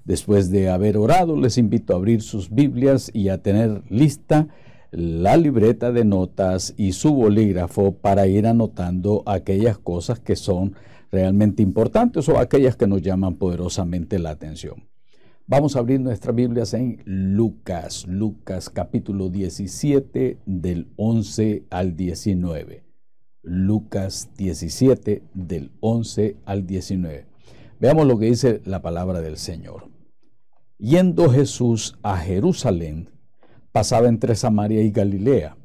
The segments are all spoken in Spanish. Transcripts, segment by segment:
Después de haber orado, les invito a abrir sus Biblias y a tener lista la libreta de notas y su bolígrafo para ir anotando aquellas cosas que son realmente importantes o aquellas que nos llaman poderosamente la atención. Vamos a abrir nuestras Biblias en Lucas capítulo 17 del 11 al 19. Lucas 17 del 11 al 19. Veamos lo que dice la palabra del Señor. Yendo Jesús a Jerusalén, pasaba entre Samaria y Galilea,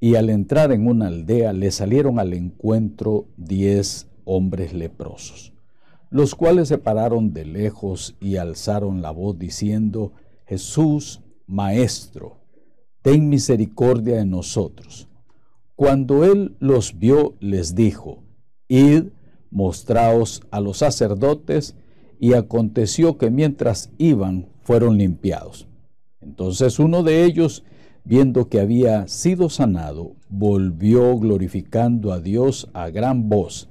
y al entrar en una aldea le salieron al encuentro 10 hombres leprosos, los cuales se pararon de lejos y alzaron la voz diciendo: Jesús, Maestro, ten misericordia de nosotros. Cuando él los vio, les dijo: Id, mostraos a los sacerdotes. Y aconteció que mientras iban, fueron limpiados. Entonces uno de ellos, viendo que había sido sanado, volvió glorificando a Dios a gran voz,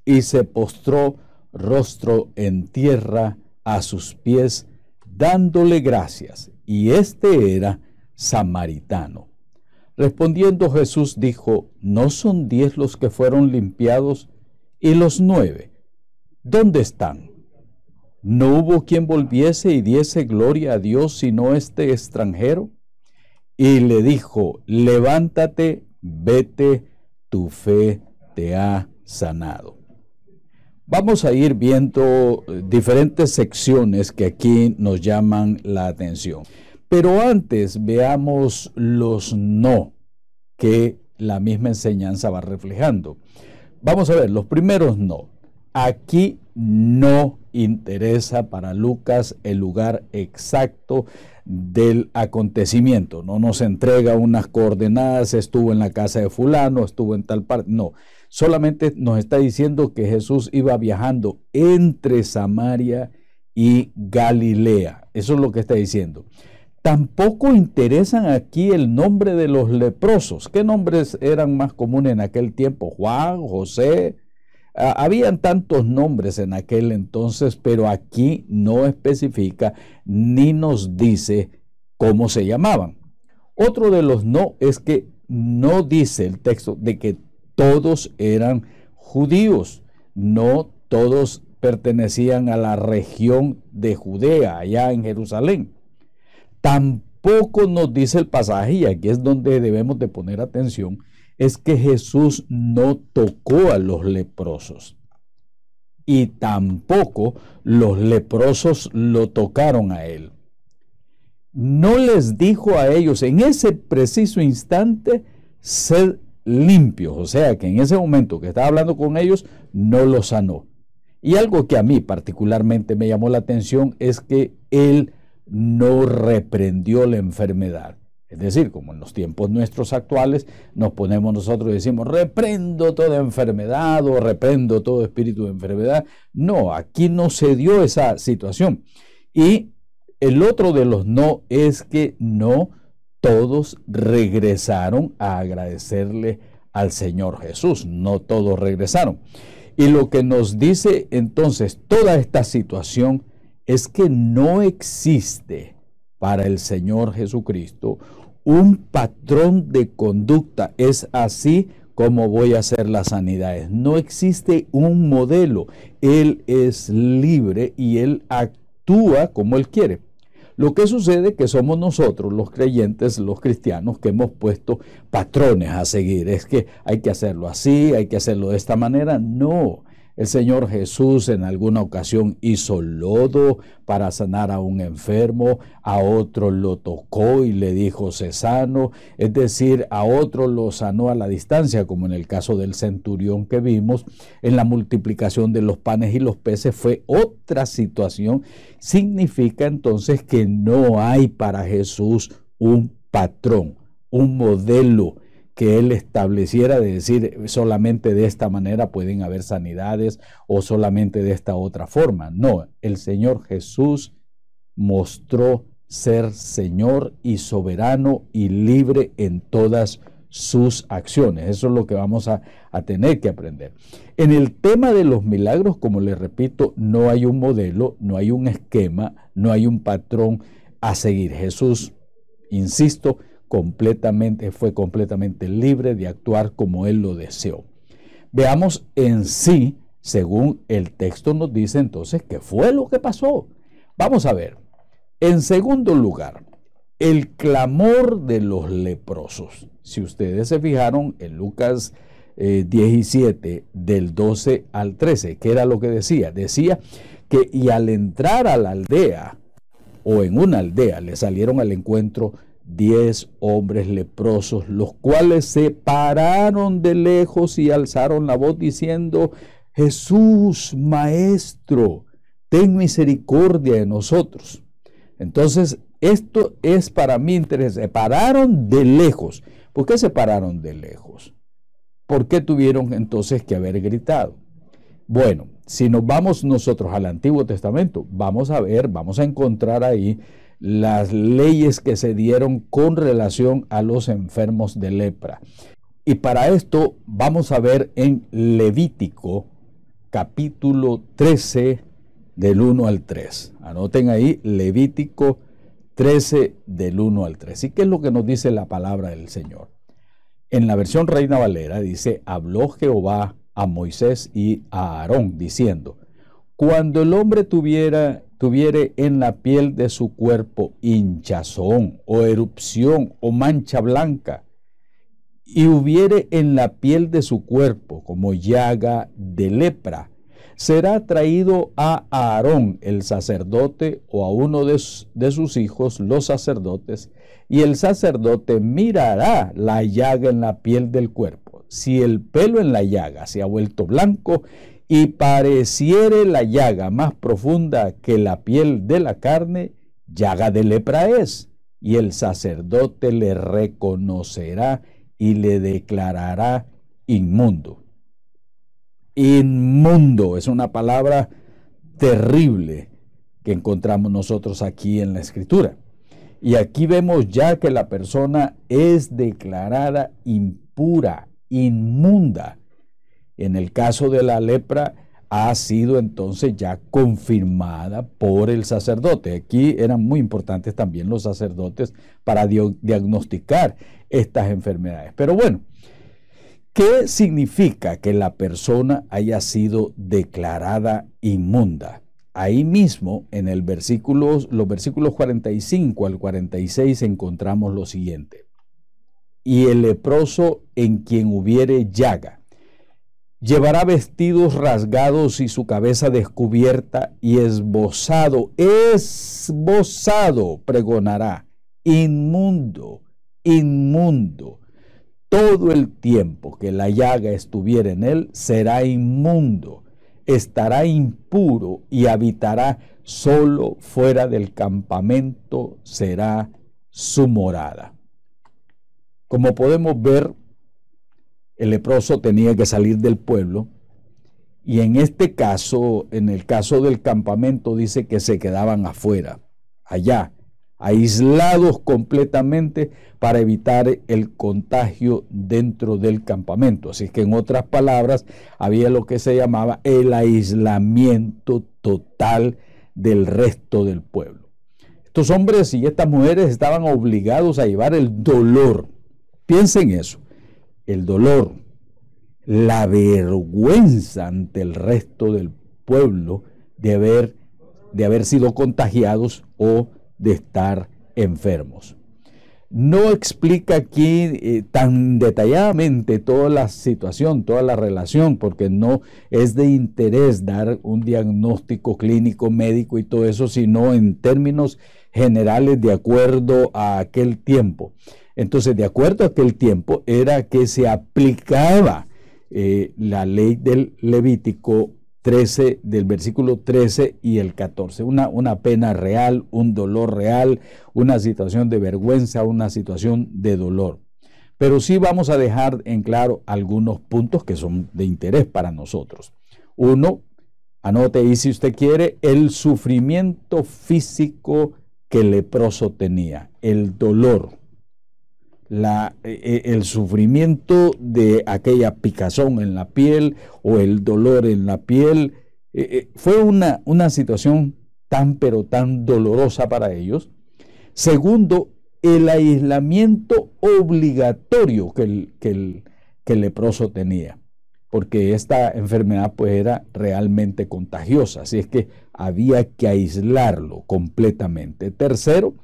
y se postró rostro en tierra a sus pies, dándole gracias. Y este era samaritano. Respondiendo Jesús dijo: ¿No son 10 los que fueron limpiados? ¿Y los 9? ¿Dónde están? ¿No hubo quien volviese y diese gloria a Dios sino este extranjero? Y le dijo: levántate, vete, tu fe te ha sanado. Vamos a ir viendo diferentes secciones que aquí nos llaman la atención. Pero antes veamos los no que la misma enseñanza va reflejando. Vamos a ver los primeros no. Aquí no interesa para Lucas el lugar exacto del acontecimiento. No nos entrega unas coordenadas: estuvo en la casa de fulano, estuvo en tal parte. No, solamente nos está diciendo que Jesús iba viajando entre Samaria y Galilea. Eso es lo que está diciendo. Tampoco interesan aquí el nombre de los leprosos. ¿Qué nombres eran más comunes en aquel tiempo? Juan, José. Habían tantos nombres en aquel entonces, pero aquí no especifica ni nos dice cómo se llamaban. Otro de los no es que no dice el texto de que todos eran judíos. No todos pertenecían a la región de Judea, allá en Jerusalén. Tampoco nos dice el pasaje, y aquí es donde debemos de poner atención, es que Jesús no tocó a los leprosos. Y tampoco los leprosos lo tocaron a él. No les dijo a ellos en ese preciso instante: sed limpios. O sea que en ese momento que estaba hablando con ellos, no los sanó. Y algo que a mí particularmente me llamó la atención es que él no reprendió la enfermedad. Es decir, como en los tiempos nuestros actuales nos ponemos nosotros y decimos: reprendo toda enfermedad o reprendo todo espíritu de enfermedad. No, aquí no se dio esa situación. Y el otro de los no es que no todos regresaron a agradecerle al Señor Jesús. No todos regresaron. Y lo que nos dice entonces toda esta situación es que no existe para el Señor Jesucristo un patrón de conducta. Es así como voy a hacer las sanidades. No existe un modelo. Él es libre y Él actúa como Él quiere. Lo que sucede es que somos nosotros, los creyentes, los cristianos, que hemos puesto patrones a seguir. Es que hay que hacerlo así, hay que hacerlo de esta manera. No. El Señor Jesús en alguna ocasión hizo lodo para sanar a un enfermo, a otro lo tocó y le dijo: sé sano. Es decir, a otro lo sanó a la distancia, como en el caso del centurión que vimos. En la multiplicación de los panes y los peces fue otra situación. Significa entonces que no hay para Jesús un patrón, un modelo que Él estableciera de decir: solamente de esta manera pueden haber sanidades o solamente de esta otra forma. No, el Señor Jesús mostró ser Señor y soberano y libre en todas sus acciones. Eso es lo que vamos a tener que aprender. En el tema de los milagros, como les repito, no hay un modelo, no hay un esquema, no hay un patrón a seguir. Jesús, insisto, fue completamente libre de actuar como él lo deseó. Veamos en sí, según el texto nos dice entonces, qué fue lo que pasó. Vamos a ver. En segundo lugar, el clamor de los leprosos. Si ustedes se fijaron en Lucas 17, del 12 al 13, ¿qué era lo que decía? Decía que y al entrar a la aldea, o en una aldea, le salieron al encuentro 10 hombres leprosos, los cuales se pararon de lejos y alzaron la voz diciendo: Jesús, Maestro, ten misericordia de nosotros. Entonces, esto es para mí interesante. Se pararon de lejos. ¿Por qué se pararon de lejos? ¿Por qué tuvieron entonces que haber gritado? Bueno, si nos vamos nosotros al Antiguo Testamento, vamos a encontrar ahí las leyes que se dieron con relación a los enfermos de lepra. Y para esto vamos a ver en Levítico, capítulo 13, del 1 al 3. Anoten ahí, Levítico 13, del 1 al 3. ¿Y qué es lo que nos dice la palabra del Señor? En la versión Reina Valera dice: habló Jehová a Moisés y a Aarón, diciendo: cuando el hombre tuviere en la piel de su cuerpo hinchazón o erupción o mancha blanca, y hubiere en la piel de su cuerpo como llaga de lepra, será traído a Aarón el sacerdote o a uno de sus hijos los sacerdotes, y el sacerdote mirará la llaga en la piel del cuerpo. Si el pelo en la llaga se ha vuelto blanco y pareciere la llaga más profunda que la piel de la carne, llaga de lepra es, y el sacerdote le reconocerá y le declarará inmundo. Inmundo es una palabra terrible que encontramos nosotros aquí en la Escritura. Y aquí vemos ya que la persona es declarada impura, inmunda. En el caso de la lepra ha sido entonces ya confirmada por el sacerdote. Aquí eran muy importantes también los sacerdotes para diagnosticar estas enfermedades. Pero bueno, ¿qué significa que la persona haya sido declarada inmunda? Ahí mismo, en los versículos 45 al 46, encontramos lo siguiente: y el leproso en quien hubiere llaga, llevará vestidos rasgados y su cabeza descubierta, y esbozado pregonará: inmundo, inmundo. Todo el tiempo que la llaga estuviera en él, será inmundo, estará impuro y habitará solo fuera del campamento, será su morada. Como podemos ver, el leproso tenía que salir del pueblo, y en este caso, en el caso del campamento, dice que se quedaban afuera, allá, aislados completamente para evitar el contagio dentro del campamento. Así que, en otras palabras, había lo que se llamaba el aislamiento total del resto del pueblo. Estos hombres y estas mujeres estaban obligados a llevar el dolor. Piensen eso, el dolor, la vergüenza ante el resto del pueblo de haber sido contagiados o de estar enfermos. No explica aquí tan detalladamente toda la situación, toda la relación, porque no es de interés dar un diagnóstico clínico, médico y todo eso, sino en términos generales de acuerdo a aquel tiempo. Entonces, de acuerdo a aquel tiempo, era que se aplicaba la ley del Levítico 13, del versículo 13 y el 14, una pena real, un dolor real, una situación de vergüenza, una situación de dolor. Pero sí vamos a dejar en claro algunos puntos que son de interés para nosotros. Uno, anote ahí si usted quiere, el sufrimiento físico que el leproso tenía, el dolor. el sufrimiento de aquella picazón en la piel o el dolor en la piel. Fue una situación pero tan dolorosa para ellos. Segundo, el aislamiento obligatorio que el leproso tenía, porque esta enfermedad pues era realmente contagiosa, así es que había que aislarlo completamente. Tercero,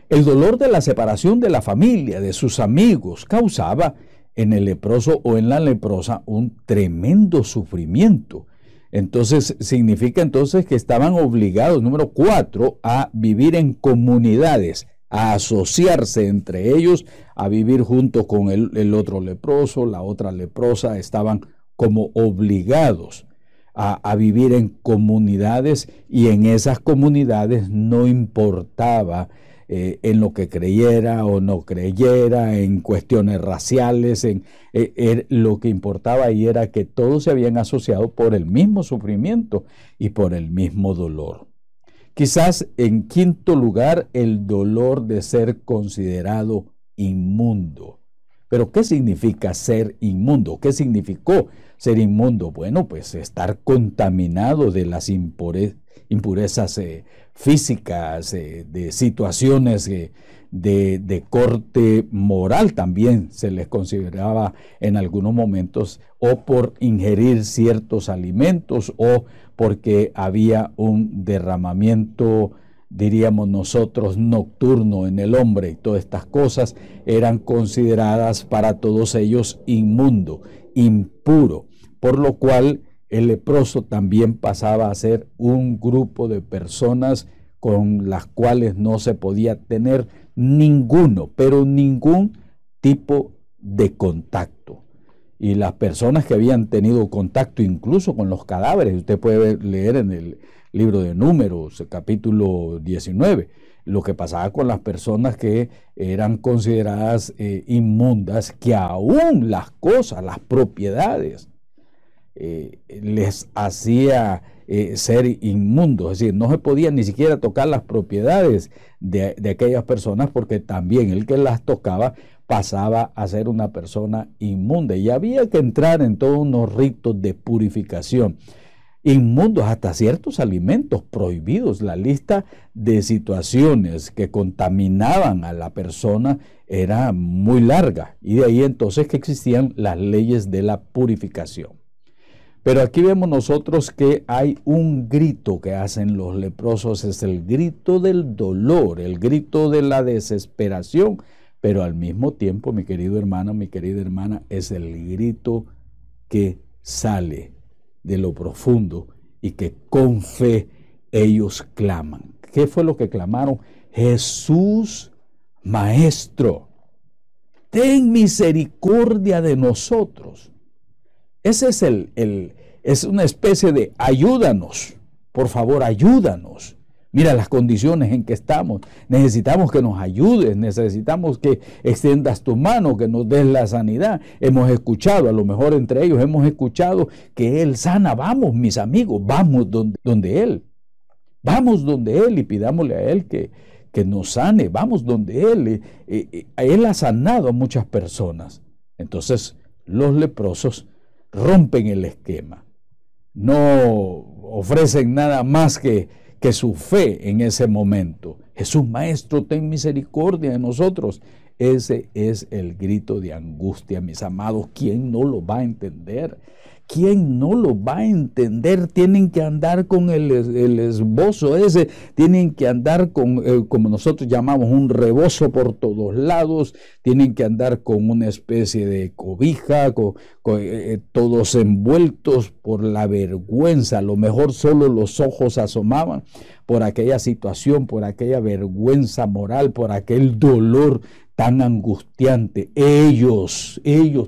el dolor de la separación de la familia, de sus amigos, causaba en el leproso o en la leprosa un tremendo sufrimiento. Entonces, significa entonces que estaban obligados, número 4, a vivir en comunidades, a asociarse entre ellos, a vivir junto con el otro leproso, la otra leprosa. Estaban como obligados a vivir en comunidades, y en esas comunidades no importaba en lo que creyera o no creyera, en cuestiones raciales, lo que importaba ahí era que todos se habían asociado por el mismo sufrimiento y por el mismo dolor. Quizás en quinto lugar, el dolor de ser considerado inmundo. Pero ¿qué significa ser inmundo? ¿Qué significó ser inmundo? Bueno, pues estar contaminado de las impurezas físicas, de situaciones de corte moral también se les consideraba en algunos momentos, o por ingerir ciertos alimentos, o porque había un derramamiento, diríamos nosotros, nocturno en el hombre, y todas estas cosas eran consideradas para todos ellos inmundo, impuro, por lo cual el leproso también pasaba a ser un grupo de personas con las cuales no se podía tener ningún tipo de contacto. Y las personas que habían tenido contacto incluso con los cadáveres, usted puede leer en el libro de Números, capítulo 19, lo que pasaba con las personas que eran consideradas inmundas, que aún las cosas, las propiedades, les hacía ser inmundos. Es decir, no se podía ni siquiera tocar las propiedades de aquellas personas, porque también el que las tocaba pasaba a ser una persona inmunda, y había que entrar en todos unos ritos de purificación. Inmundos hasta ciertos alimentos prohibidos. La lista de situaciones que contaminaban a la persona era muy larga, y de ahí entonces que existían las leyes de la purificación. Pero aquí vemos nosotros que hay un grito que hacen los leprosos, es el grito del dolor, el grito de la desesperación, pero al mismo tiempo, mi querido hermano, mi querida hermana, es el grito que sale de lo profundo y que con fe ellos claman. ¿Qué fue lo que clamaron? Jesús, Maestro, ten misericordia de nosotros. Ese es una especie de ayúdanos, por favor, ayúdanos. Mira las condiciones en que estamos. Necesitamos que nos ayudes, necesitamos que extiendas tu mano, que nos des la sanidad. Hemos escuchado, a lo mejor entre ellos hemos escuchado que Él sana. Vamos, mis amigos, vamos donde Él. Vamos donde Él y pidámosle a Él que nos sane. Vamos donde Él. Él ha sanado a muchas personas. Entonces, los leprosos rompen el esquema. No ofrecen nada más que su fe en ese momento. Jesús, Maestro, ten misericordia de nosotros. Ese es el grito de angustia, mis amados. ¿Quién no lo va a entender? ¿Quién no lo va a entender? Tienen que andar con el esbozo ese, tienen que andar con, como nosotros llamamos, un rebozo por todos lados, tienen que andar con una especie de cobija, todos envueltos por la vergüenza. A lo mejor solo los ojos asomaban por aquella situación, por aquella vergüenza moral, por aquel dolor tan angustiante. Ellos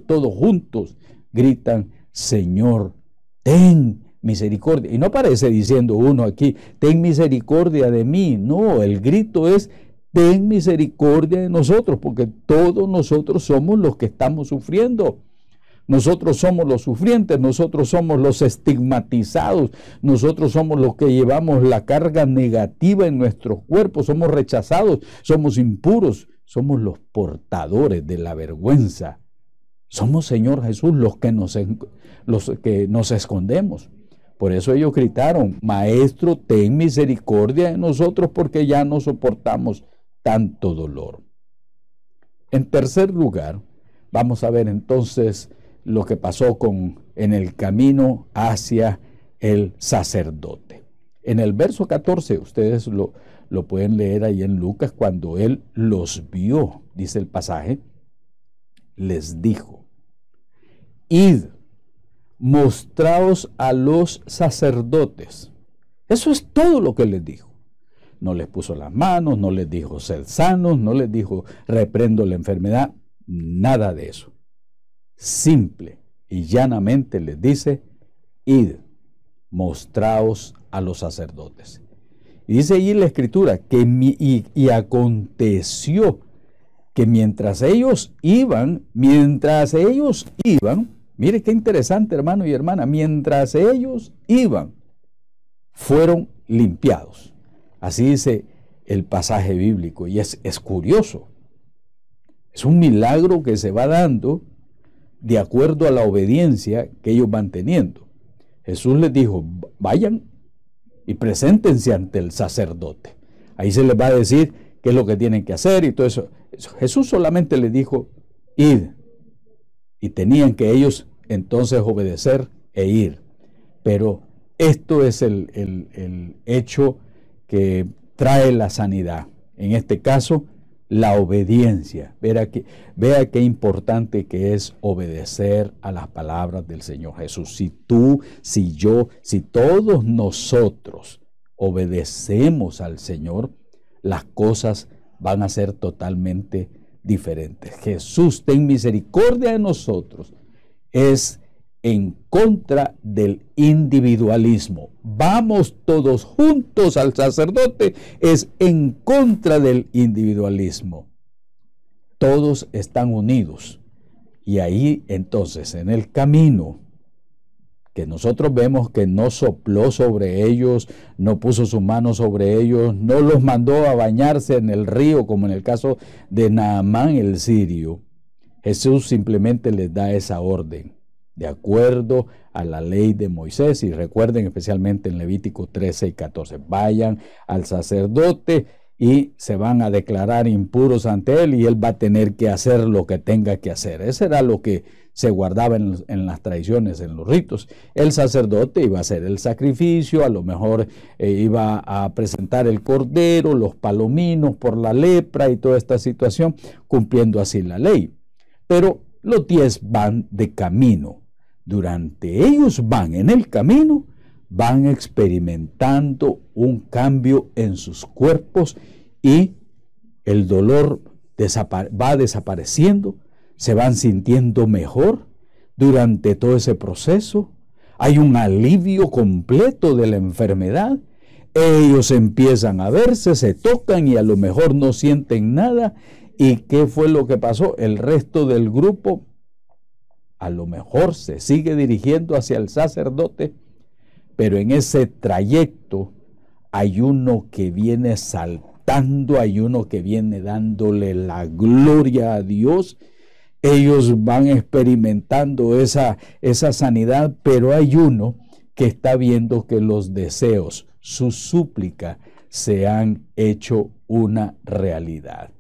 todos juntos gritan: Señor, ten misericordia. Y no aparece diciendo uno aquí, ten misericordia de mí. No, el grito es, ten misericordia de nosotros, porque todos nosotros somos los que estamos sufriendo. Nosotros somos los sufrientes, nosotros somos los estigmatizados, nosotros somos los que llevamos la carga negativa en nuestros cuerpos, somos rechazados, somos impuros, somos los portadores de la vergüenza. Somos, Señor Jesús, los que nos escondemos. Por eso ellos gritaron: Maestro, ten misericordia de nosotros, porque ya no soportamos tanto dolor. En tercer lugar, vamos a ver entonces lo que pasó en el camino hacia el sacerdote. En el verso 14, ustedes lo pueden leer ahí en Lucas, cuando él los vio, dice el pasaje, les dijo: Id, mostraos a los sacerdotes. Eso es todo lo que les dijo. No les puso las manos, no les dijo sed sanos, no les dijo reprendo la enfermedad, nada de eso. Simple y llanamente les dice: id, mostraos a los sacerdotes. Y dice ahí la escritura que y aconteció que mientras ellos iban, mire qué interesante, hermano y hermana, mientras ellos iban, fueron limpiados. Así dice el pasaje bíblico, y es curioso. Es un milagro que se va dando de acuerdo a la obediencia que ellos van teniendo. Jesús les dijo: vayan y preséntense ante el sacerdote. Ahí se les va a decir qué es lo que tienen que hacer y todo eso. Jesús solamente les dijo: id. Y tenían que ellos entonces obedecer e ir. Pero esto es el hecho que trae la sanidad. En este caso, la obediencia. Vea qué importante que es obedecer a las palabras del Señor Jesús. Si tú, si yo, si todos nosotros obedecemos al Señor, las cosas van a ser totalmente diferentes. Jesús, ten misericordia de nosotros, es en contra del individualismo. Vamos todos juntos al sacerdote, es en contra del individualismo. Todos están unidos. Y ahí entonces, en el camino, que nosotros vemos que no sopló sobre ellos, no puso su mano sobre ellos, no los mandó a bañarse en el río, como en el caso de Naamán el sirio. Jesús simplemente les da esa orden, de acuerdo a la ley de Moisés. Y recuerden, especialmente en Levítico 13 y 14, vayan al sacerdote y se van a declarar impuros ante él, y él va a tener que hacer lo que tenga que hacer. Ese era lo que se guardaba en las tradiciones, en los ritos. El sacerdote iba a hacer el sacrificio, a lo mejor iba a presentar el cordero, los palominos por la lepra y toda esta situación, cumpliendo así la ley. Pero los 10 van de camino. Durante ellos van en el camino, van experimentando un cambio en sus cuerpos, y el dolor va desapareciendo, se van sintiendo mejor durante todo ese proceso. Hay un alivio completo de la enfermedad. Ellos empiezan a verse, se tocan y a lo mejor no sienten nada. ¿Y qué fue lo que pasó? El resto del grupo a lo mejor se sigue dirigiendo hacia el sacerdote, pero en ese trayecto hay uno que viene saltando, hay uno que viene dándole la gloria a Dios. Ellos van experimentando esa sanidad, pero hay uno que está viendo que los deseos, su súplica, se han hecho una realidad.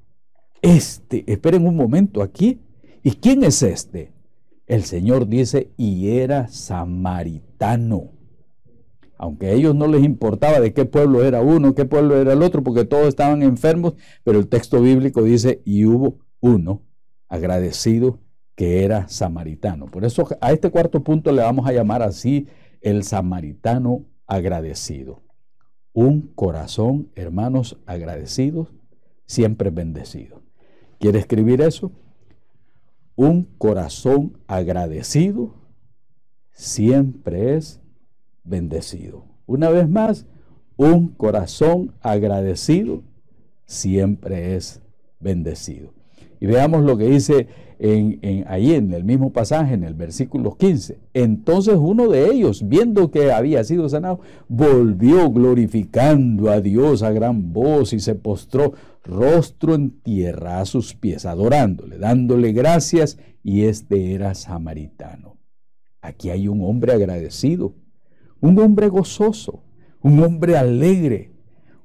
Esperen un momento aquí. ¿Y quién es este? El Señor dice: y era samaritano. Aunque a ellos no les importaba de qué pueblo era uno, qué pueblo era el otro, porque todos estaban enfermos, pero el texto bíblico dice: y hubo uno agradecido que era samaritano. Por eso a este cuarto punto le vamos a llamar así: el samaritano agradecido. Un corazón, hermanos, agradecidos, siempre bendecido. ¿Quiere escribir eso? Un corazón agradecido siempre es bendecido. Una vez más, un corazón agradecido siempre es bendecido. Y veamos lo que dice ahí en el mismo pasaje, en el versículo 15. Entonces uno de ellos, viendo que había sido sanado, volvió glorificando a Dios a gran voz y se postró rostro en tierra a sus pies, adorándole, dándole gracias, y este era samaritano. Aquí hay un hombre agradecido, un hombre gozoso, un hombre alegre,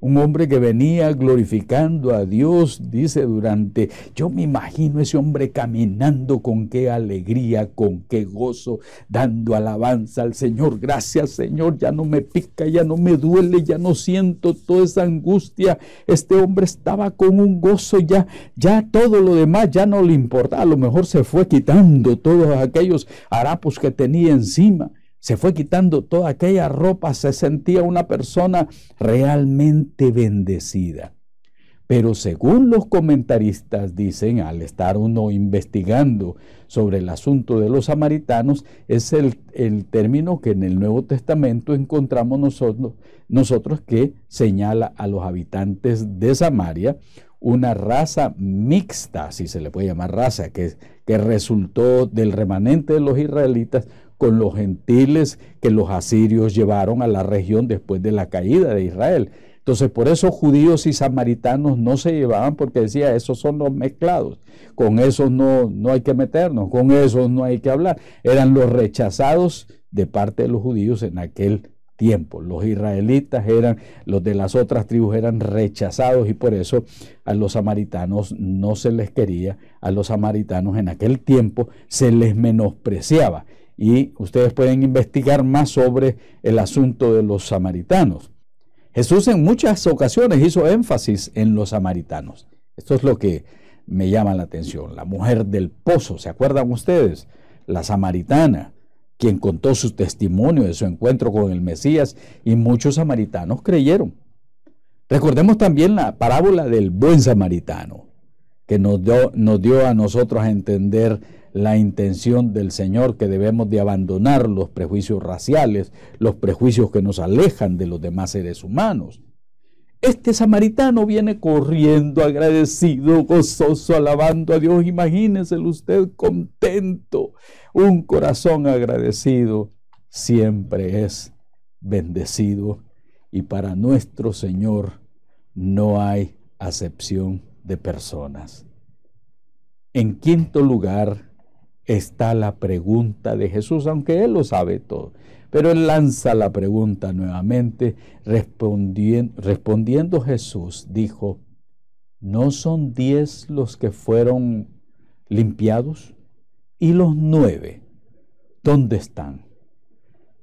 un hombre que venía glorificando a Dios, dice yo me imagino ese hombre caminando con qué alegría, con qué gozo, dando alabanza al Señor. Gracias, Señor, ya no me pica, ya no me duele, ya no siento toda esa angustia. Este hombre estaba con un gozo, ya todo lo demás ya no le importaba. A lo mejor se fue quitando todos aquellos harapos que tenía encima. Se fue quitando toda aquella ropa, se sentía una persona realmente bendecida. Pero según los comentaristas dicen, al estar uno investigando sobre el asunto de los samaritanos, es el término que en el Nuevo Testamento encontramos nosotros que señala a los habitantes de Samaria, una raza mixta, si se le puede llamar raza, que resultó del remanente de los israelitas con los gentiles que los asirios llevaron a la región después de la caída de Israel. Entonces, por eso judíos y samaritanos no se llevaban, porque decía, esos son los mezclados, con esos no hay que meternos, con esos no hay que hablar. Eran los rechazados de parte de los judíos en aquel tiempo. Los israelitas los de las otras tribus eran rechazados, y por eso a los samaritanos no se les quería, a los samaritanos en aquel tiempo se les menospreciaba. Y ustedes pueden investigar más sobre el asunto de los samaritanos. Jesús en muchas ocasiones hizo énfasis en los samaritanos. Esto es lo que me llama la atención. La mujer del pozo, ¿se acuerdan ustedes? La samaritana, quien contó su testimonio de su encuentro con el Mesías, y muchos samaritanos creyeron. Recordemos también la parábola del buen samaritano, que nos dio a nosotros a entender la intención del Señor, que debemos de abandonar los prejuicios raciales, los prejuicios que nos alejan de los demás seres humanos. Este samaritano viene corriendo, agradecido, gozoso, alabando a Dios. Imagínenselo usted contento. Un corazón agradecido siempre es bendecido, y para nuestro Señor no hay acepción de personas. En quinto lugar está la pregunta de Jesús, aunque Él lo sabe todo, pero Él lanza la pregunta nuevamente. Respondiendo Jesús dijo, ¿no son 10 los que fueron limpiados? ¿Y los 9 dónde están?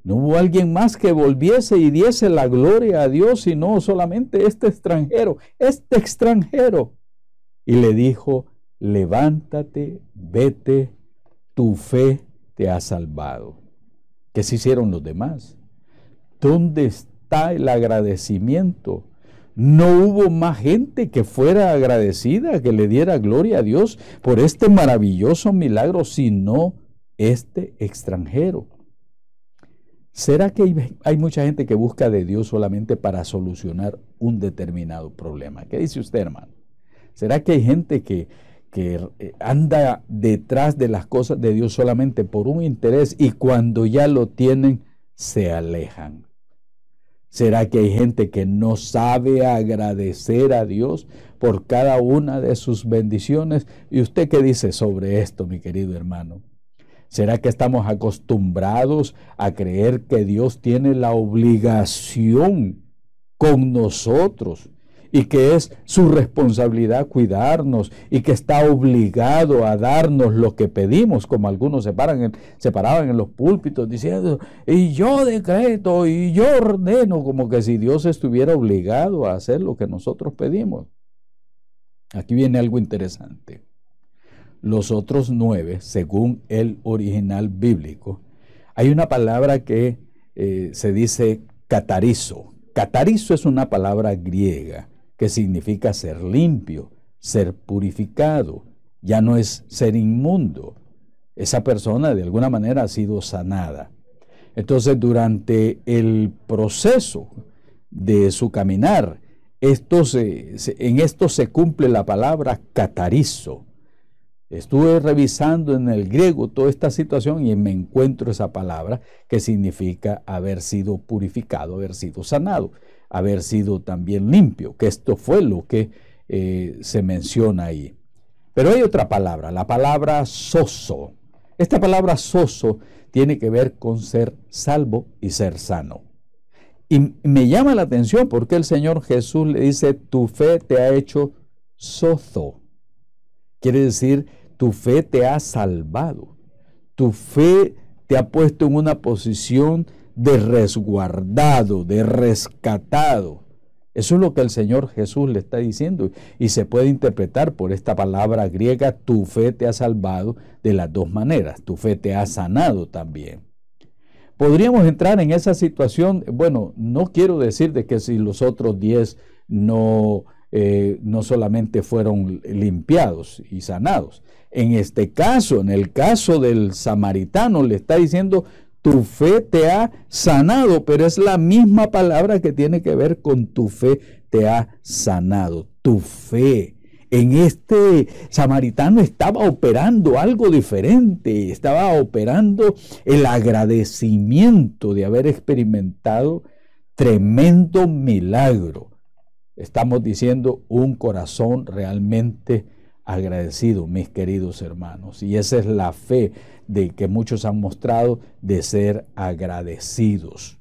¿No hubo alguien más que volviese y diese la gloria a Dios, sino solamente este extranjero? Y le dijo, levántate, vete, tu fe te ha salvado. ¿Qué se hicieron los demás? ¿Dónde está el agradecimiento? ¿No hubo más gente que fuera agradecida, que le diera gloria a Dios por este maravilloso milagro, sino este extranjero? ¿Será que hay mucha gente que busca de Dios solamente para solucionar un determinado problema? ¿Qué dice usted, hermano? ¿Será que hay gente que anda detrás de las cosas de Dios solamente por un interés, y cuando ya lo tienen se alejan? ¿Será que hay gente que no sabe agradecer a Dios por cada una de sus bendiciones? ¿Y usted qué dice sobre esto, mi querido hermano? ¿Será que estamos acostumbrados a creer que Dios tiene la obligación con nosotros, y que es su responsabilidad cuidarnos, y que está obligado a darnos lo que pedimos, como algunos se paraban en los púlpitos diciendo, y yo decreto, y yo ordeno, como que si Dios estuviera obligado a hacer lo que nosotros pedimos? Aquí viene algo interesante. Los otros 9, según el original bíblico, hay una palabra que se dice catarizo. Catarizo es una palabra griega que significa ser limpio, ser purificado. Ya no es ser inmundo. Esa persona de alguna manera ha sido sanada. Entonces, durante el proceso de su caminar, en esto se cumple la palabra catarizo. Estuve revisando en el griego toda esta situación y me encuentro esa palabra que significa haber sido purificado, haber sido sanado, haber sido también limpio, que esto fue lo que se menciona ahí. Pero hay otra palabra, la palabra sozo. Esta palabra sozo tiene que ver con ser salvo y ser sano. Y me llama la atención porque el Señor Jesús le dice, tu fe te ha hecho sozo. Quiere decir, tu fe te ha salvado. Tu fe te ha puesto en una posición de resguardado, de rescatado. Eso es lo que el Señor Jesús le está diciendo y se puede interpretar por esta palabra griega, tu fe te ha salvado, de las dos maneras. Tu fe te ha sanado también. Podríamos entrar en esa situación, bueno, no quiero decir de que si los otros 10 no solamente fueron limpiados y sanados. En este caso, en el caso del samaritano, le está diciendo, tu fe te ha sanado, pero es la misma palabra que tiene que ver con tu fe te ha sanado. Tu fe. En este samaritano estaba operando algo diferente, estaba operando el agradecimiento de haber experimentado tremendo milagro. Estamos diciendo un corazón realmente agradecido, mis queridos hermanos. Y esa es la fe de que muchos han mostrado de ser agradecidos.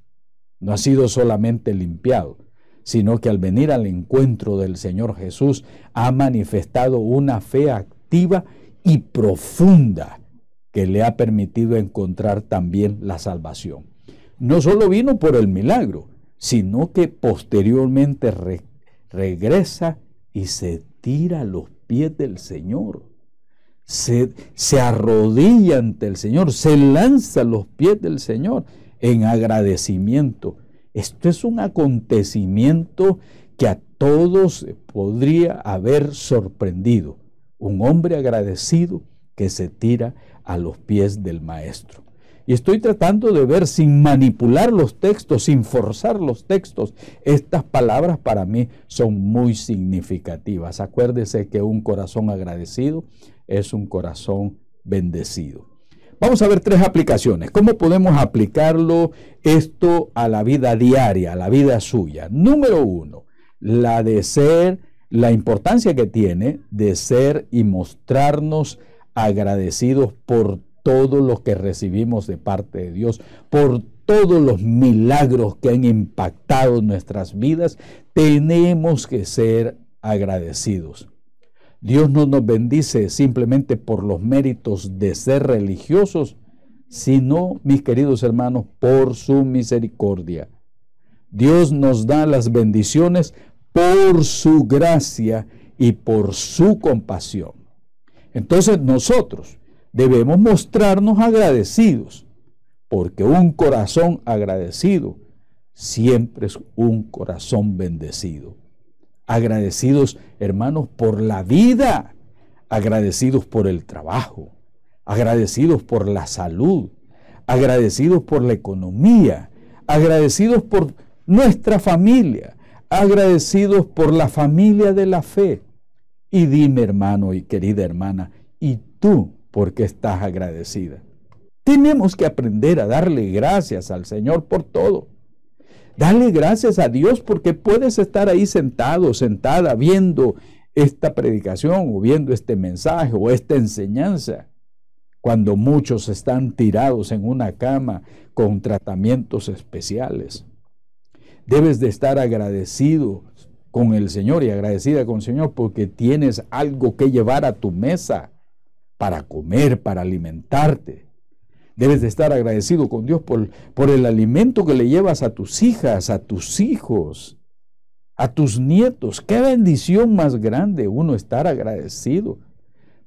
No ha sido solamente limpiado, sino que al venir al encuentro del Señor Jesús ha manifestado una fe activa y profunda que le ha permitido encontrar también la salvación. No solo vino por el milagro, sino que posteriormente regresa y se tira a los pies del Señor. Se arrodilla ante el Señor, se lanza a los pies del Señor en agradecimiento. Esto es un acontecimiento que a todos podría haber sorprendido. Un hombre agradecido que se tira a los pies del Maestro. Y estoy tratando de ver, sin manipular los textos, sin forzar los textos, estas palabras para mí son muy significativas. Acuérdese que un corazón agradecido es un corazón bendecido. Vamos a ver 3 aplicaciones. ¿Cómo podemos aplicarlo esto a la vida diaria, a la vida suya? Número 1, la importancia que tiene de ser y mostrarnos agradecidos por todo lo que recibimos de parte de Dios, por todos los milagros que han impactado nuestras vidas. Tenemos que ser agradecidos. Dios no nos bendice simplemente por los méritos de ser religiosos, sino, mis queridos hermanos, por su misericordia. Dios nos da las bendiciones por su gracia y por su compasión. Entonces nosotros debemos mostrarnos agradecidos, porque un corazón agradecido siempre es un corazón bendecido. Agradecidos, hermanos, por la vida, agradecidos por el trabajo, agradecidos por la salud, agradecidos por la economía, agradecidos por nuestra familia, agradecidos por la familia de la fe. Y dime, hermano y querida hermana, ¿y tú por qué estás agradecida? Tenemos que aprender a darle gracias al Señor por todo. Dale gracias a Dios porque puedes estar ahí sentado, sentada, viendo esta predicación o viendo este mensaje o esta enseñanza, cuando muchos están tirados en una cama con tratamientos especiales. Debes de estar agradecido con el Señor y agradecida con el Señor porque tienes algo que llevar a tu mesa para comer, para alimentarte. Debes de estar agradecido con Dios por el alimento que le llevas a tus hijas, a tus hijos, a tus nietos. Qué bendición más grande uno estar agradecido.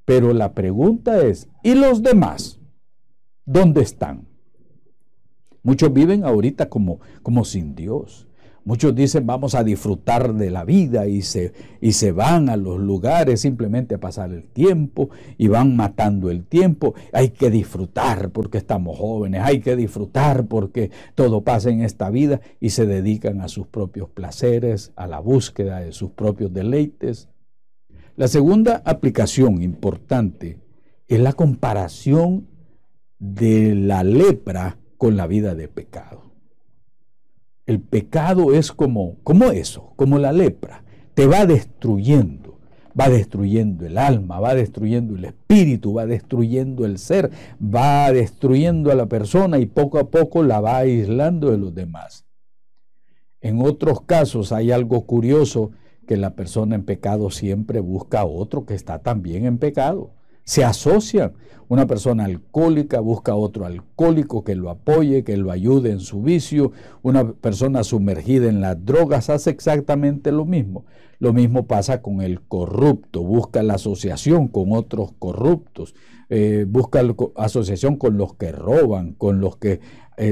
Pero la pregunta es, ¿y los demás? ¿Dónde están? Muchos viven ahorita como sin Dios. Muchos dicen vamos a disfrutar de la vida y se van a los lugares simplemente a pasar el tiempo y van matando el tiempo. Hay que disfrutar porque estamos jóvenes, hay que disfrutar porque todo pasa en esta vida y se dedican a sus propios placeres, a la búsqueda de sus propios deleites. La segunda aplicación importante Es la comparación de la lepra con la vida de pecado. El pecado es como eso, como la lepra. Te va destruyendo el alma, va destruyendo el espíritu, va destruyendo el ser, va destruyendo a la persona y poco a poco la va aislando de los demás. En otros casos hay algo curioso, que la persona en pecado siempre busca a otro que está también en pecado. Se asocian. Una persona alcohólica busca a otro alcohólico que lo apoye, que lo ayude en su vicio. Una persona sumergida en las drogas hace exactamente lo mismo. Lo mismo pasa con el corrupto. Busca la asociación con otros corruptos. Busca la asociación con los que roban, con los que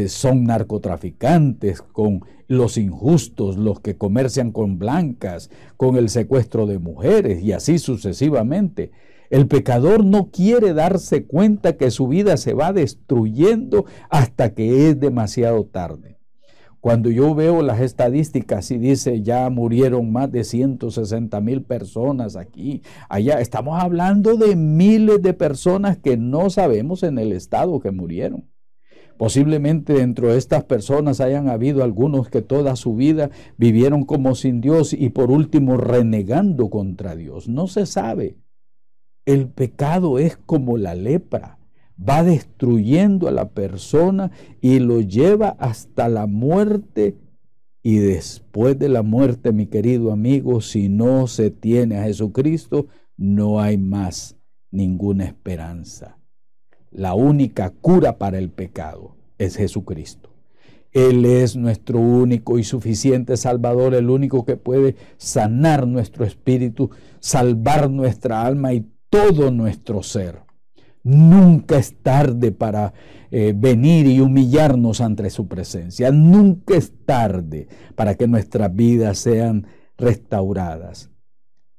son narcotraficantes, con los injustos, los que comercian con blancas, con el secuestro de mujeres y así sucesivamente. El pecador no quiere darse cuenta que su vida se va destruyendo hasta que es demasiado tarde. Cuando yo veo las estadísticas y dice ya murieron más de 160,000 personas aquí, allá, estamos hablando de miles de personas que no sabemos en el estado que murieron. Posiblemente dentro de estas personas hayan habido algunos que toda su vida vivieron como sin Dios y por último renegando contra Dios. No se sabe. El pecado es como la lepra, va destruyendo a la persona y lo lleva hasta la muerte. Y después de la muerte, mi querido amigo, si no se tiene a Jesucristo, no hay más ninguna esperanza. La única cura para el pecado es Jesucristo. Él es nuestro único y suficiente Salvador, el único que puede sanar nuestro espíritu, salvar nuestra alma y todo nuestro ser. Nunca es tarde para venir y humillarnos ante su presencia. Nunca es tarde para que nuestras vidas sean restauradas.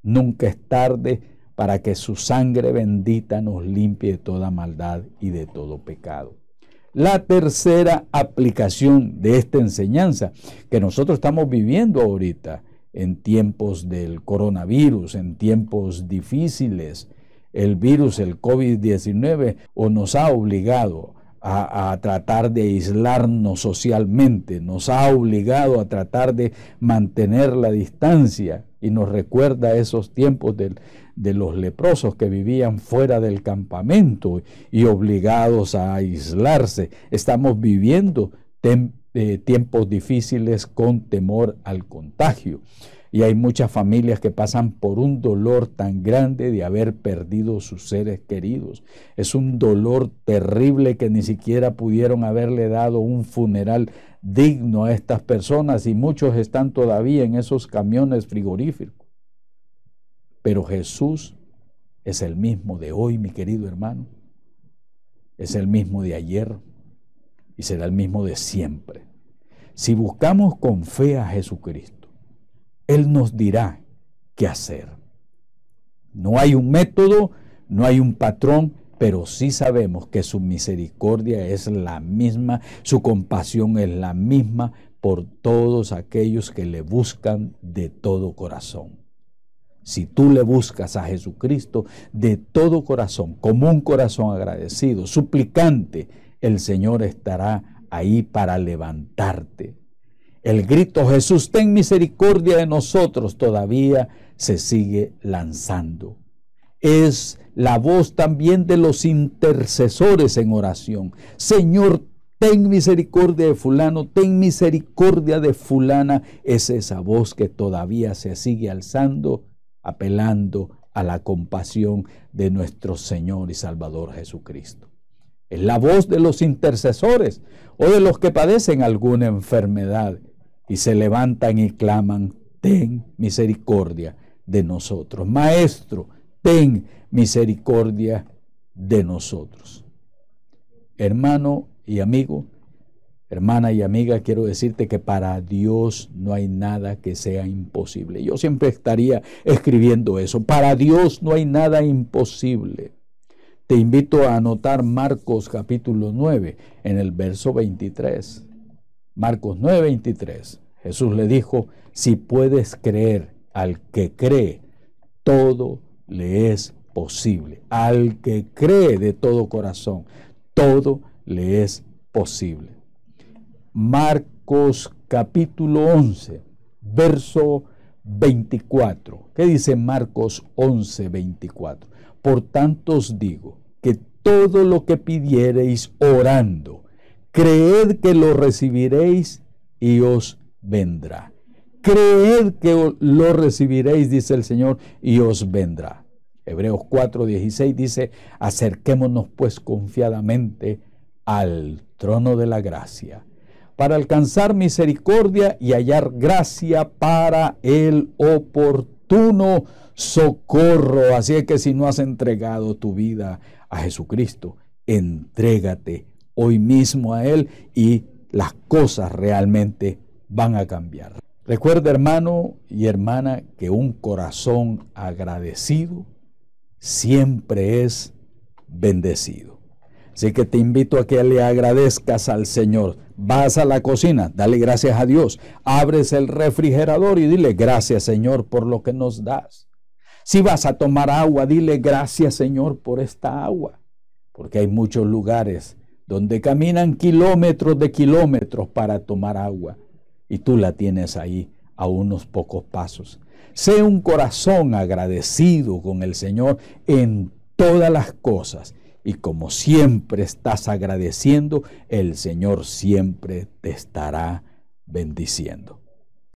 Nunca es tarde para que su sangre bendita nos limpie de toda maldad y de todo pecado. La tercera aplicación de esta enseñanza que nosotros estamos viviendo ahorita en tiempos del coronavirus, en tiempos difíciles, el virus, el COVID-19, nos ha obligado a tratar de aislarnos socialmente, nos ha obligado a tratar de mantener la distancia y nos recuerda esos tiempos de los leprosos que vivían fuera del campamento y obligados a aislarse. Estamos viviendo tiempos difíciles con temor al contagio. Y hay muchas familias que pasan por un dolor tan grande de haber perdido sus seres queridos. Es un dolor terrible que ni siquiera pudieron haberle dado un funeral digno a estas personas y muchos están todavía en esos camiones frigoríficos. Pero Jesús es el mismo de hoy, mi querido hermano. Es el mismo de ayer y será el mismo de siempre. Si buscamos con fe a Jesucristo, Él nos dirá qué hacer. No hay un método, no hay un patrón, pero sí sabemos que su misericordia es la misma, su compasión es la misma por todos aquellos que le buscan de todo corazón. Si tú le buscas a Jesucristo de todo corazón, como un corazón agradecido, suplicante, el Señor estará ahí para levantarte. El grito Jesús, ten misericordia de nosotros, todavía se sigue lanzando. Es la voz también de los intercesores en oración. Señor, ten misericordia de fulano, ten misericordia de fulana. Es esa voz que todavía se sigue alzando, apelando a la compasión de nuestro Señor y Salvador Jesucristo. Es la voz de los intercesores o de los que padecen alguna enfermedad y se levantan y claman, ten misericordia de nosotros. Maestro, ten misericordia de nosotros. Hermano y amigo, hermana y amiga, quiero decirte que para Dios no hay nada que sea imposible. Yo siempre estaría escribiendo eso. Para Dios no hay nada imposible. Te invito a anotar Marcos capítulo 9 en el verso 23. Marcos 9:23. Jesús le dijo, si puedes creer, al que cree, todo le es posible. Al que cree de todo corazón, todo le es posible. Marcos capítulo 11, verso 24. ¿Qué dice Marcos 11, 24? Por tanto os digo que todo lo que pidiereis orando, creed que lo recibiréis y os vendrá. Creed que lo recibiréis, dice el Señor, y os vendrá. Hebreos 4:16 dice, acerquémonos pues confiadamente al trono de la gracia, para alcanzar misericordia y hallar gracia para el oportuno socorro. Así es que si no has entregado tu vida a Jesucristo, entrégate hoy mismo a Él y las cosas realmente van a cambiar. Recuerda, hermano y hermana, que un corazón agradecido siempre es bendecido. Así que te invito a que le agradezcas al Señor. Vas a la cocina, dale gracias a Dios. Abres el refrigerador y dile gracias, Señor, por lo que nos das. Si vas a tomar agua, dile gracias, Señor, por esta agua. Porque hay muchos lugares donde caminan kilómetros de kilómetros para tomar agua. Y tú la tienes ahí a unos pocos pasos. Sé un corazón agradecido con el Señor en todas las cosas. Y como siempre estás agradeciendo, el Señor siempre te estará bendiciendo.